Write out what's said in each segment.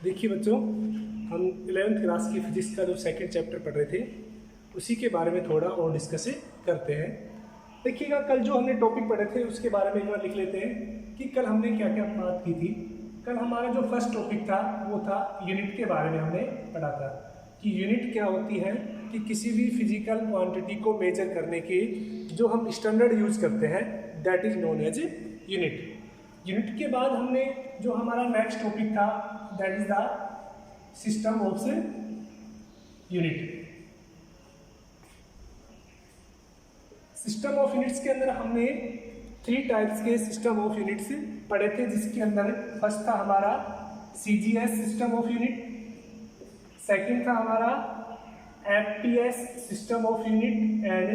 देखिए बच्चों, हम 11th क्लास की फिजिक्स का जो सेकंड चैप्टर पढ़ रहे थे उसी के बारे में थोड़ा और डिस्कस करते हैं। देखिएगा, कल जो हमने टॉपिक पढ़े थे उसके बारे में एक बार लिख लेते हैं कि कल हमने क्या क्या बात की थी। कल हमारा जो फर्स्ट टॉपिक था वो था यूनिट के बारे में। हमने पढ़ा था कि यूनिट क्या होती है, कि किसी भी फिजिकल क्वांटिटी को मेजर करने की जो हम स्टैंडर्ड यूज करते हैं that is known as unit. Unit के बाद हमने जो हमारा नेक्स्ट टॉपिक था that is the system of unit. System of units के अंदर हमने 3 टाइप्स के सिस्टम ऑफ यूनिट्स पढ़े थे, जिसके अंदर फर्स्ट था हमारा CGS system of unit, second था हमारा FPS system of unit and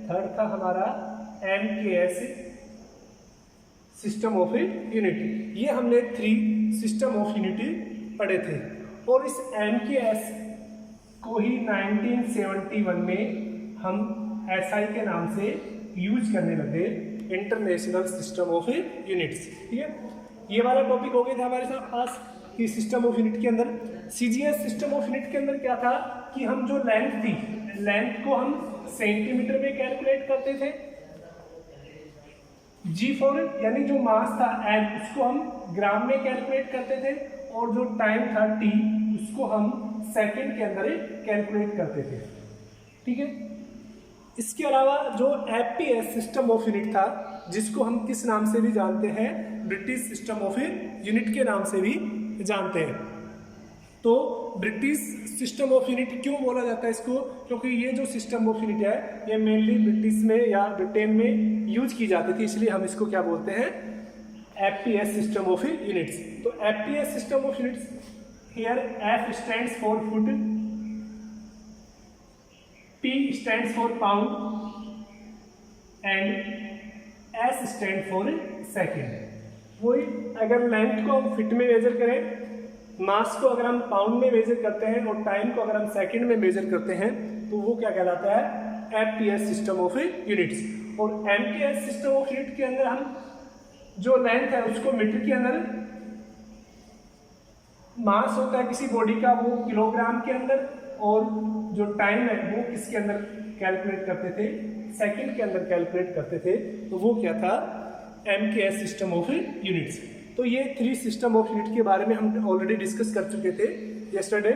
third था हमारा MKS सिस्टम ऑफ यूनिट। ये हमने 3 सिस्टम ऑफ यूनिट पढ़े थे और इस MKS को ही 1971 में हम SI के नाम से यूज करने लगे, इंटरनेशनल सिस्टम ऑफ यूनिट्स। ठीक है, ये वाला टॉपिक हो गया था हमारे साथ पास कि सिस्टम ऑफ यूनिट के अंदर CGS सिस्टम ऑफ यूनिट के अंदर क्या था कि हम जो लेंथ थी, लेंथ को हम सेंटीमीटर में कैलकुलेट करते थे, G4 यानी जो मास था M उसको हम ग्राम में कैलकुलेट करते थे और जो टाइम था T उसको हम सेकंड के अंदर कैलकुलेट करते थे। ठीक है, इसके अलावा जो FPS सिस्टम ऑफ यूनिट था, जिसको हम किस नाम से भी जानते हैं, ब्रिटिश सिस्टम ऑफ यूनिट के नाम से भी जानते हैं। तो ब्रिटिश सिस्टम ऑफ यूनिट क्यों बोला जाता है इसको, क्योंकि ये जो सिस्टम ऑफ यूनिट है ये मेनली ब्रिटिश में या ब्रिटेन में यूज की जाती थी, इसलिए हम इसको क्या बोलते हैं, FPS सिस्टम ऑफ यूनिट्स। तो FPS system of units, here F stands for foot, P stands for pound and S stand for second। वही अगर लेंथ को हम फिट में मेजर करें, मास को अगर हम पाउंड में मेजर करते हैं और टाइम को अगर हम सेकंड में मेजर करते हैं तो वो क्या कहलाता है, FPS सिस्टम ऑफ यूनिट्स। और MKS सिस्टम ऑफ यूनिट के अंदर हम जो लेंथ है उसको मीटर के अंदर, मास होता है किसी बॉडी का वो किलोग्राम के अंदर, और जो टाइम है वो किसके अंदर कैलकुलेट करते थे, सेकंड के अंदर कैलकुलेट करते थे, तो वो क्या था, MKS सिस्टम ऑफ यूनिट्स। तो ये 3 सिस्टम ऑफ यूनिट के बारे में हम ऑलरेडी डिस्कस कर चुके थे यस्टरडे।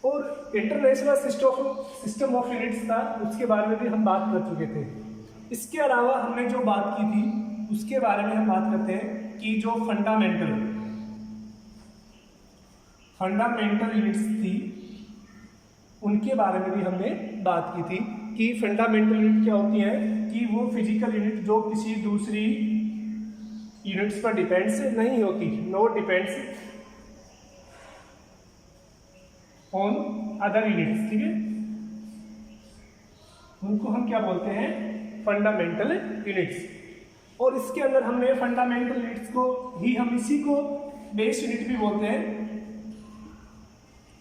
और इंटरनेशनल सिस्टम ऑफ यूनिट्स था उसके बारे में भी हम बात कर चुके थे। इसके अलावा हमने जो बात की थी उसके बारे में हम बात करते हैं कि जो फंडामेंटल यूनिट्स थी उनके बारे में भी हमने बात की थी कि फंडामेंटल यूनिट क्या होती है, कि वो फिजिकल यूनिट जो किसी दूसरी यूनिट्स पर डिपेंड्स नहीं होती, no depends on other units. ठीक है, उनको हम क्या बोलते हैं, फंडामेंटल यूनिट्स। और इसके अंदर हमने फंडामेंटल यूनिट्स को ही हम इसी को बेस यूनिट भी बोलते हैं,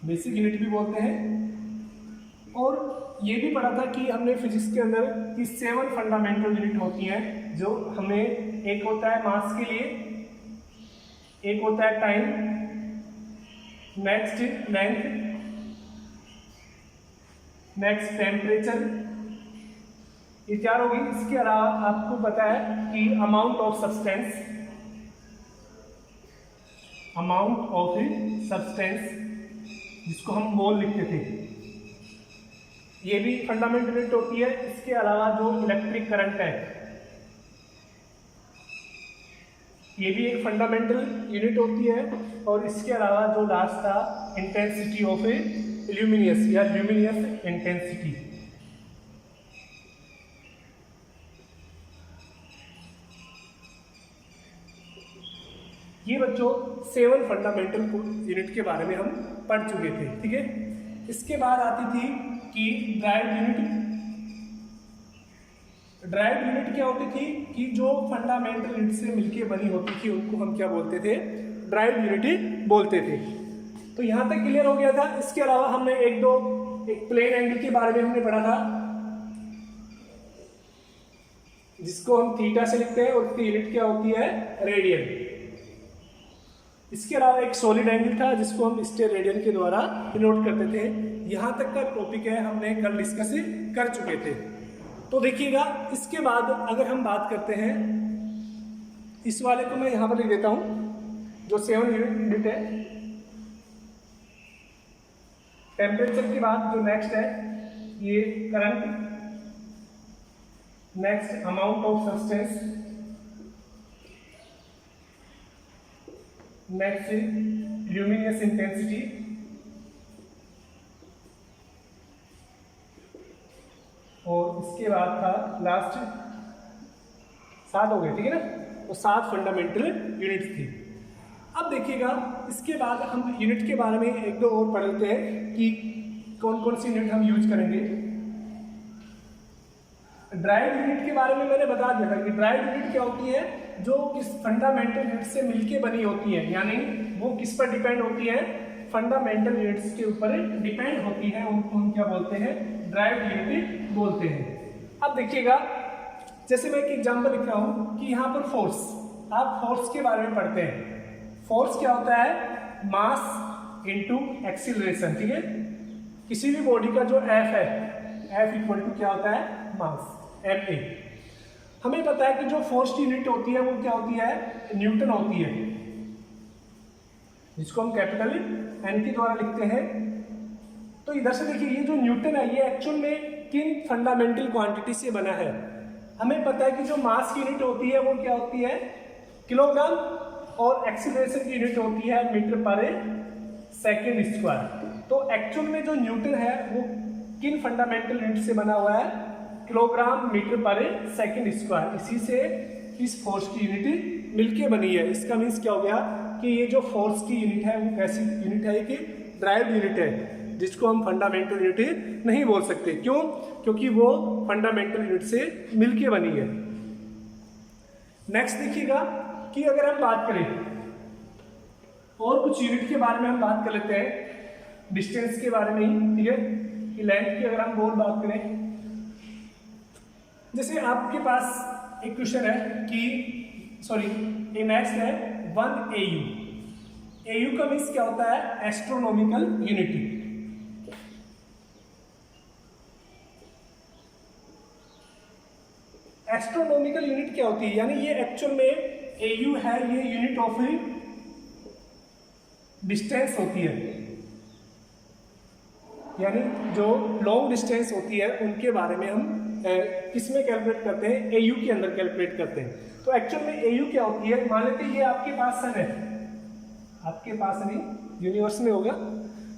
बेसिक यूनिट भी बोलते हैं। और ये भी पढ़ा था कि हमने फिजिक्स के अंदर कि 7 फंडामेंटल यूनिट होती हैं, जो हमें एक होता है मास के लिए, एक होता है time, next length, next temperature, ये 4 होगी। इसके अलावा आपको पता है कि अमाउंट ऑफ सब्सटेंस जिसको हम मोल लिखते थे, ये भी फंडामेंटल यूनिट होती है। इसके अलावा जो इलेक्ट्रिक करंट है ये भी एक फंडामेंटल यूनिट होती है। और इसके अलावा जो लास्ट था इंटेंसिटी ऑफ ल्यूमिनियस या ल्यूमिनियस इंटेंसिटी। ये बच्चों 7 फंडामेंटल यूनिट के बारे में हम पढ़ चुके थे। ठीक है, इसके बाद आती थी कि ड्राइव्ड यूनिट क्या होती थी, कि जो फंडामेंटल यूनिट से मिलके बनी होती थी उनको हम क्या बोलते थे, ड्राइव्ड यूनिट बोलते थे। तो यहाँ तक क्लियर हो गया था। इसके अलावा हमने एक प्लेन एंगल के बारे में हमने पढ़ा था, जिसको हम थीटा से लिखते हैं और उसकी यूनिट क्या होती है, रेडियन। इसके अलावा एक सॉलिड एंगल था जिसको हम स्टेयर रेडियन के द्वारा डिनोट करते थे। यहाँ तक का टॉपिक है, हमने कल डिस्कस कर चुके थे। तो देखिएगा, इसके बाद अगर हम बात करते हैं, इस वाले को मैं यहाँ पर लिख देता हूँ जो 7 यूनिट है। टेम्परेचर के बाद जो नेक्स्ट है ये current, next amount of substance, next luminous intensity, और इसके बाद था लास्ट 7 हो गए, ठीक है ना। तो 7 फंडामेंटल यूनिट्स थी। अब देखिएगा, इसके बाद हम यूनिट के बारे में एक दो और पढ़ लेते हैं कि कौन कौन सी यूनिट हम यूज करेंगे। ड्राइव यूनिट के बारे में मैंने बता दिया था कि ड्राइव यूनिट क्या होती है, जो इस फंडामेंटल यूनिट से मिलके बनी होती है, यानी वो किस पर डिपेंड होती है, फंडामेंटल यूनिट्स के ऊपर डिपेंड होती है। उनको हम क्या बोलते हैं, ड्राइव यूनिट बोलते हैं। अब देखिएगा, जैसे मैं एक एग्जांपल लिख रहा हूं कि यहाँ पर फोर्स, आप फोर्स के बारे में पढ़ते हैं। फोर्स क्या होता है, मास इनटू एक्सीलरेशन, ठीक है। किसी भी बॉडी का जो एफ है, एफ इक्वल टू क्या होता है, मास, एफ ए। हमें पता है कि जो फोर्स की यूनिट होती है वो क्या होती है, न्यूटन होती है, जिसको हम कैपिटल एन के द्वारा लिखते हैं। तो इधर से देखिए, ये जो न्यूटन है ये एक्चुअल में किन फंडामेंटल क्वांटिटी से बना है। हमें पता है कि जो मास की यूनिट होती है वो क्या होती है, किलोग्राम, और एक्सीलरेशन की यूनिट होती है मीटर पर सेकेंड स्क्वायर। तो एक्चुअल में जो न्यूटन है वो किन फंडामेंटल यूनिट से बना हुआ है, किलोग्राम मीटर पर सेकेंड स्क्वायर। इसी से इस फोर्स की यूनिट मिलके बनी है। इसका मीन्स क्या हो गया कि ये जो फोर्स की यूनिट है वो कैसी यूनिट है कि ड्राइव यूनिट है, जिसको हम फंडामेंटल यूनिट नहीं बोल सकते। क्यों? क्योंकि वो फंडामेंटल यूनिट से मिलके बनी है। नेक्स्ट देखिएगा कि अगर हम बात करें और कुछ यूनिट के बारे में हम बात कर लेते हैं, डिस्टेंस के बारे में ही, ठीक है, कि लेंथ की अगर हम और बात करें, जैसे आपके पास एक क्वेश्चन है कि ये नेक्स्ट है 1 AU। AU का मीन्स क्या होता है, एस्ट्रोनॉमिकल यूनिट। एस्ट्रोनॉमिकल यूनिट क्या होती है, यानी ये एक्चुअल में AU है, ये यूनिट ऑफ डिस्टेंस होती है, यानी जो लॉन्ग डिस्टेंस होती है उनके बारे में हम किसमें कैलकुलेट करते हैं, AU के अंदर कैलकुलेट करते हैं। तो एक्चुअल में AU क्या होती है, मान लेते ये आपके पास सन है, आपके पास नहीं, यूनिवर्स में होगा,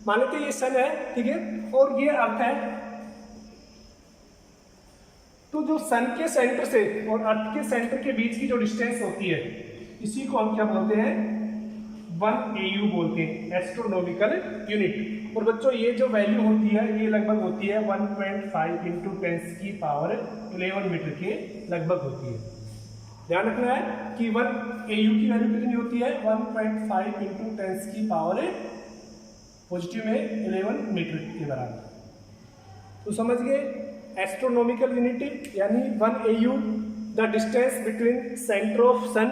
मान लेते ये सन है, ठीक है, और ये अर्थ है। तो जो सन के सेंटर से और अर्थ के सेंटर के बीच की जो डिस्टेंस होती है, इसी को हम क्या बोलते हैं, 1 AU बोलते हैं, एस्ट्रोनॉमिकल यूनिट। और बच्चों ये जो वैल्यू होती है ये लगभग होती है 1.5 × 10⁻11 मीटर के लगभग होती है। ध्यान रखना है कि 1 AU की वैल्यू कितनी होती है, 1.5 × 10⁻11 मीटर के बराबर। तो समझ गए, एस्ट्रोनॉमिकल यूनिट यानी 1 AU, the distance between centre of sun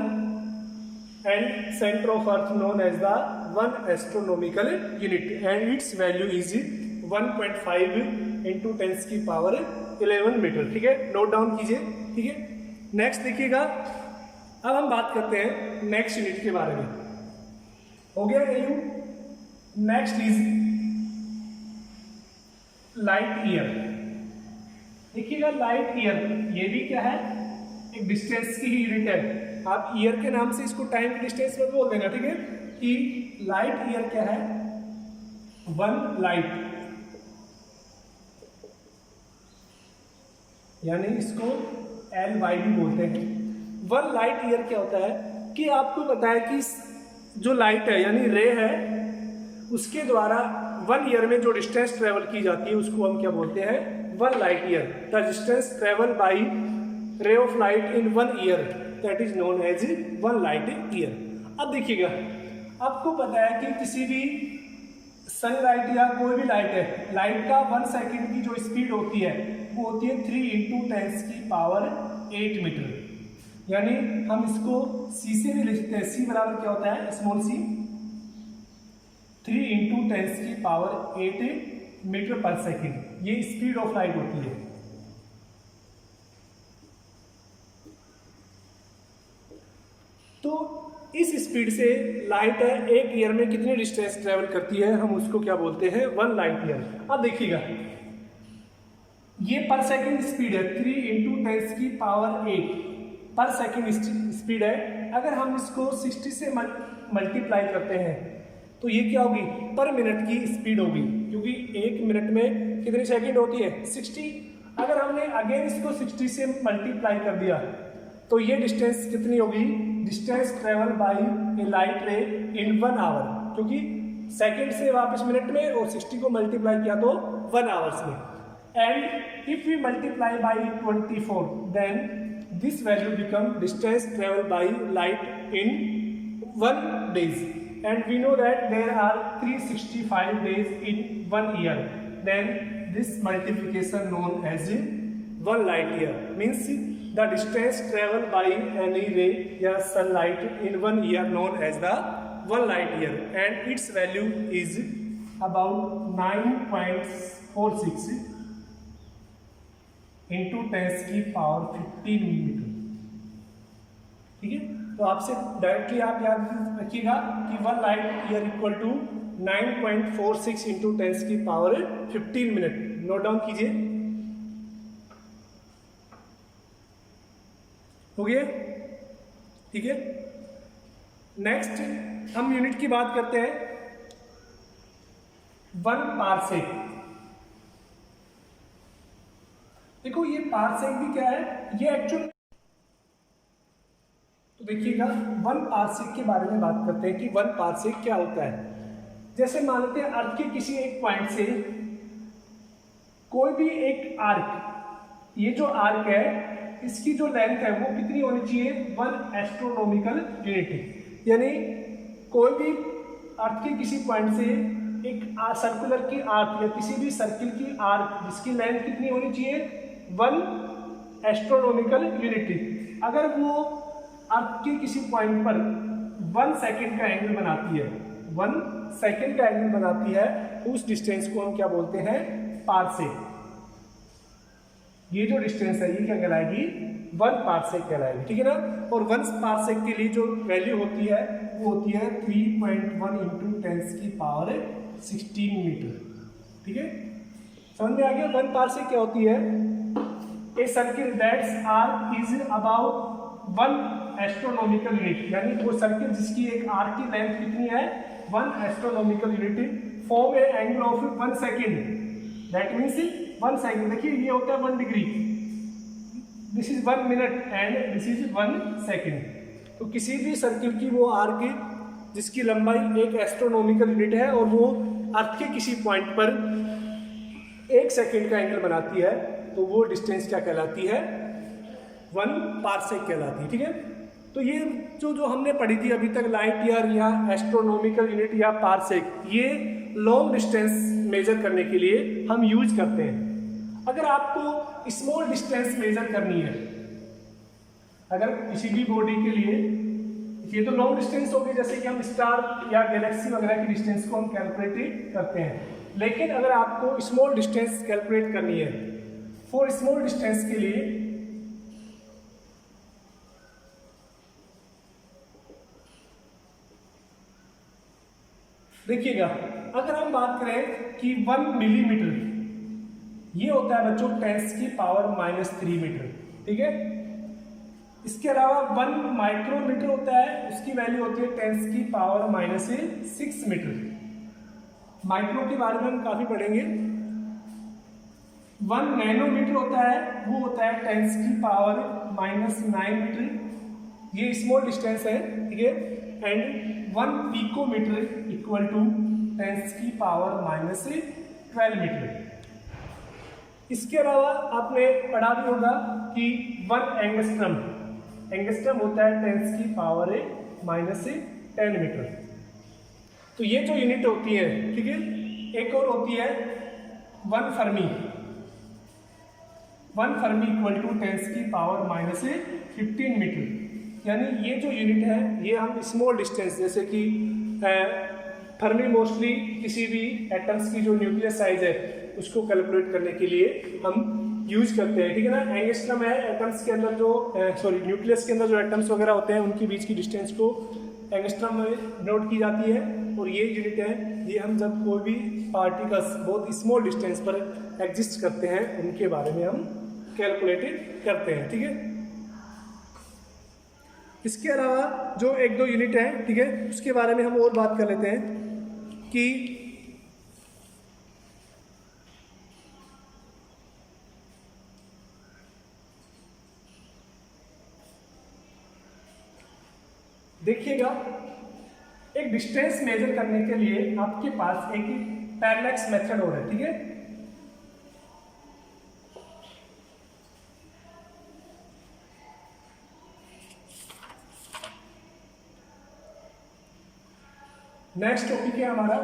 and center of earth known as the 1 astronomical unit and its value is 1.5 × 10⁻11 metre, ठीक है, नोट डाउन कीजिए, ठीक है। नेक्स्ट देखिएगा, अब हम बात करते हैं नेक्स्ट यूनिट के बारे में। हो गया AU। Next is light year. देखिएगा, लाइट ईयर ये भी क्या है, एक डिस्टेंस की ही यूनिट है। आप ईयर के नाम से इसको टाइम की डिस्टेंस में बोल देना, ठीक है, कि लाइट ईयर क्या है, 1 लाइट, यानी इसको LY भी बोलते हैं। 1 लाइट ईयर क्या होता है कि आपको पता है कि जो लाइट है यानी रे है, उसके द्वारा 1 ईयर में जो डिस्टेंस ट्रेवल की जाती है उसको हम क्या बोलते हैं, 1 light year. The distance travel by ray of light in 1 year that is known as 1 light year. अब देखिएगा, आपको पता है कि किसी भी सनलाइट या कोई भी लाइट है, लाइट का 1 सेकेंड की जो स्पीड होती है वो होती है 3 × 10⁸ मीटर। यानी हम इसको C से भी लिखते हैं। C बराबर क्या होता है, स्मॉल c, 3 इंटू 10⁸ मीटर पर सेकेंड, ये स्पीड ऑफ लाइट होती है। तो इस स्पीड से लाइट एक ईयर में कितनी डिस्टेंस ट्रेवल करती है, हम उसको क्या बोलते हैं, 1 लाइट ईयर। अब देखिएगा ये पर सेकंड स्पीड है, 3 इंटू 10⁸ पर सेकंड स्पीड है। अगर हम इसको 60 से मल्टीप्लाई करते हैं तो ये क्या होगी, पर मिनट की स्पीड होगी, क्योंकि एक मिनट में कितनी सेकंड होती है, 60। अगर हमने अगेन इसको 60 से मल्टीप्लाई कर दिया तो ये डिस्टेंस कितनी होगी, डिस्टेंस ट्रेवल बाय ए लाइट रे इन 1 आवर, क्योंकि सेकंड से वापस मिनट में और 60 को मल्टीप्लाई किया तो 1 आवर्स में। And if we multiply by 24 then this value become distance travel by light in 1 days, and we know that there are 365 days in 1 year, then this multiplication known as 1 light year, means the distance traveled by any ray or sunlight in 1 year known as the 1 light year, and its value is about 9.46 into 10⁻15 metre. ठीक है, तो आपसे directly आप याद रखिएगा कि 1 light year equal to 9.46 into 10⁻15 minute. Note down कीजिए, हो गया? ठीक है, नेक्स्ट हम यूनिट की बात करते हैं, 1 पारसेक। देखो ये पारसेक भी क्या है, ये एक्चुअल, तो देखिएगा 1 पारसेक के बारे में बात करते हैं कि 1 पारसेक क्या होता है। जैसे मान लेते हैं अर्थ के किसी एक पॉइंट से कोई भी एक आर्क, ये जो आर्क है इसकी जो लेंथ है वो कितनी होनी चाहिए, 1 एस्ट्रोनॉमिकल यूनिट। यानी कोई भी अर्थ के किसी पॉइंट से एक सर्कुलर की आर्क या किसी भी सर्किल की आर्क जिसकी लेंथ कितनी होनी चाहिए, 1 एस्ट्रोनॉमिकल यूनिट। अगर वो अर्थ के किसी पॉइंट पर 1 सेकेंड का एंगल बनाती है, 1 सेकेंड का एंगल बनाती है, उस डिस्टेंस को हम क्या बोलते हैं, पारसेक। ये जो डिस्टेंस है ये क्या कहलाएगी, 1 पारसेक कहलाएगी। ठीक है ना, और 1 पारसेक के लिए जो वैल्यू होती है वो होती है 3.1 इंटू 10⁻16 मीटर। ठीक है, समझ में आ गया 1 पारसेक क्या होती है। A circle that's arc is about 1 astronomical unit, यानी वो सर्किल जिसकी एक आर्क की लेंथ कितनी है, 1 astronomical unit, form A angle of 1 second, that means 1 second. देखिए ये होता है 1 degree, this is 1 minute and this is 1 second. तो किसी भी सर्किल की वो आर्क जिसकी लंबाई 1 एस्ट्रोनॉमिकल यूनिट है और वो अर्थ के किसी पॉइंट पर 1 सेकेंड का एंगल बनाती है, तो वो डिस्टेंस क्या कहलाती है, 1 पारसेक कहलाती है। ठीक है, तो ये जो हमने पढ़ी थी अभी तक, लाइट ईयर या एस्ट्रोनॉमिकल यूनिट या पारसेक, ये लॉन्ग डिस्टेंस मेजर करने के लिए हम यूज करते हैं। अगर आपको स्मॉल डिस्टेंस मेजर करनी है, अगर किसी भी बॉडी के लिए, ये तो लॉन्ग डिस्टेंस होगी, जैसे कि हम स्टार या गैलेक्सी वगैरह की डिस्टेंस को हम कैलकुलेट करते हैं, लेकिन अगर आपको स्मॉल डिस्टेंस कैलकुलेट करनी है, फॉर स्मॉल डिस्टेंस के लिए देखिएगा, अगर हम बात करें कि 1 मिलीमीटर, ये होता है बच्चों 10⁻³ मीटर। ठीक है, इसके अलावा 1 माइक्रोमीटर होता है, उसकी वैल्यू होती है 10⁻6 मीटर। माइक्रो के बारे में हम काफी पढ़ेंगे। 1 नैनोमीटर होता है, वो होता है 10⁻⁹ मीटर, ये स्मॉल डिस्टेंस है। ठीक है, and 1 picometre equal to 10⁻12 metre. इसके अलावा आपने पढ़ा भी होगा कि 1 एंगस्ट्रम, एंगस्ट्रम होता है 10⁻10 मीटर। तो ये जो यूनिट होती है, ठीक है, एक और होती है 1 fermi. 1 fermi equal to 10⁻15 metre. यानी ये जो यूनिट है ये हम स्मॉल डिस्टेंस, जैसे कि फर्मी मोस्टली किसी भी एटम्स की जो न्यूक्लियस साइज है उसको कैलकुलेट करने के लिए हम यूज करते हैं, ठीक है ना। एंगस्ट्रम है एटम्स के अंदर जो न्यूक्लियस के अंदर जो एटम्स वगैरह होते हैं उनके बीच की डिस्टेंस को एंगस्ट्रम में नोट की जाती है। और ये यूनिट है, ये हम जब कोई भी पार्टिकल्स बहुत स्मॉल डिस्टेंस पर एग्जिस्ट करते हैं उनके बारे में हम कैलकुलेटेड करते हैं, ठीक है। इसके अलावा जो एक दो यूनिट है, ठीक है, उसके बारे में हम और बात कर लेते हैं कि देखिएगा एक डिस्टेंस मेजर करने के लिए आपके पास एक पैरेलैक्स मेथड और है, ठीक है। नेक्स्ट टॉपिक है हमारा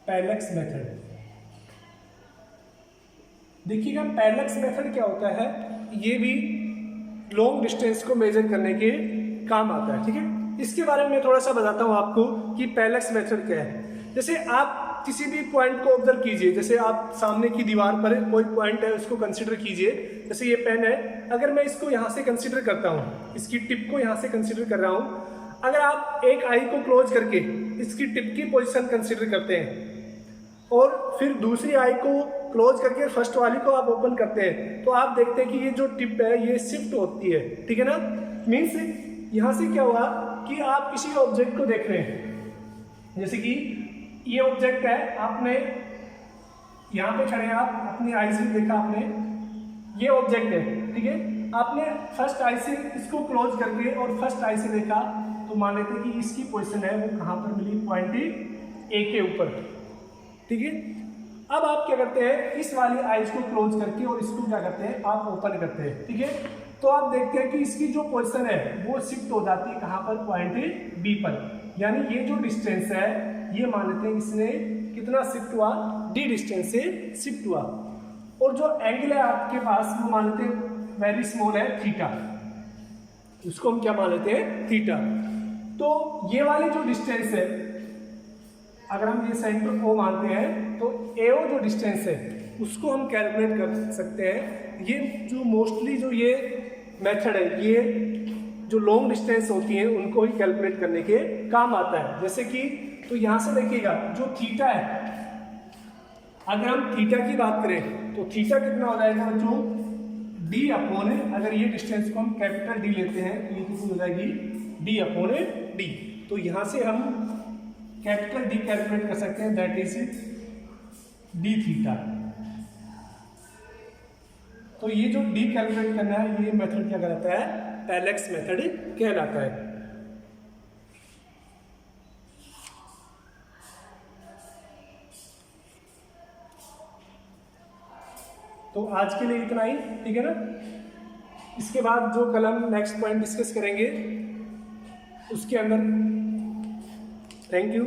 पैरेलैक्स मेथड। देखिएगा पैरेलैक्स मेथड क्या होता है, ये भी लॉन्ग डिस्टेंस को मेजर करने के काम आता है, ठीक है। इसके बारे में मैं थोड़ा सा बताता हूँ आपको कि पैरेलैक्स मेथड क्या है। जैसे आप किसी भी पॉइंट को ऑब्जर्व कीजिए, जैसे आप सामने की दीवार पर कोई पॉइंट है उसको कंसीडर कीजिए। जैसे ये पेन है, अगर मैं इसको यहाँ से कंसीडर करता हूँ, इसकी टिप को यहाँ से कंसीडर कर रहा हूँ, अगर आप एक आई को क्लोज करके इसकी टिप की पोजीशन कंसीडर करते हैं और फिर दूसरी आई को क्लोज करके फर्स्ट वाली को आप ओपन करते हैं, तो आप देखते हैं कि ये जो टिप है ये शिफ्ट होती है, ठीक है ना। मीन्स यहाँ से क्या हुआ कि आप किसी ऑब्जेक्ट को देख रहे हैं, जैसे कि ये ऑब्जेक्ट है, आपने यहाँ पे खड़े हैं, आप अपनी आई से देखा, आपने ये ऑब्जेक्ट है, ठीक है। आपने फर्स्ट आई से इसको क्लोज करके और फर्स्ट आई से देखा तो मान लेते कि इसकी पोजीशन है वो कहाँ पर मिली, पॉइंट ए के ऊपर, ठीक है। अब आप क्या करते हैं, इस वाली आईज को क्लोज करके और इसको क्या करते हैं, आप ओपन करते हैं, ठीक है। तो आप देखते हैं कि इसकी जो पोजीशन है वो शिफ्ट हो जाती है कहाँ पर, पॉइंट बी पर। यानी ये जो डिस्टेंस है ये मान लेते हैं इसने कितना शिफ्ट हुआ, डी डिस्टेंस से शिफ्ट हुआ। और जो एंगल है आपके पास वो मान लेते हैं वेरी स्मॉल है, थीटा, उसको हम क्या मान लेते हैं, थीटा। तो ये वाली जो डिस्टेंस है, अगर हम ये सेंटर ओ मानते हैं तो एओ जो डिस्टेंस है उसको हम कैलकुलेट कर सकते हैं। ये जो मोस्टली जो ये मेथड है ये जो लॉन्ग डिस्टेंस होती है उनको ही कैलकुलेट करने के काम आता है। जैसे कि तो यहाँ से देखिएगा जो थीटा है, अगर हम थीटा की बात करें तो थीटा कितना हो जाएगा बच्चों, डी अपॉन, अगर ये डिस्टेंस को हम कैपिटल डी लेते हैं तो ये कितनी हो जाएगी, डी अपॉन डी। तो यहाँ से हम कैपिटल डी कैलकुलेट कर सकते हैं, दैट इज डी थीटा। तो ये जो डी कैलकुलेट करना है ये मेथड क्या कहलाता है, पैरेलैक्स मेथड कहलाता है। तो आज के लिए इतना ही, ठीक है ना। इसके बाद जो कल हम नेक्स्ट पॉइंट डिस्कस करेंगे उसके अंदर, थैंक यू।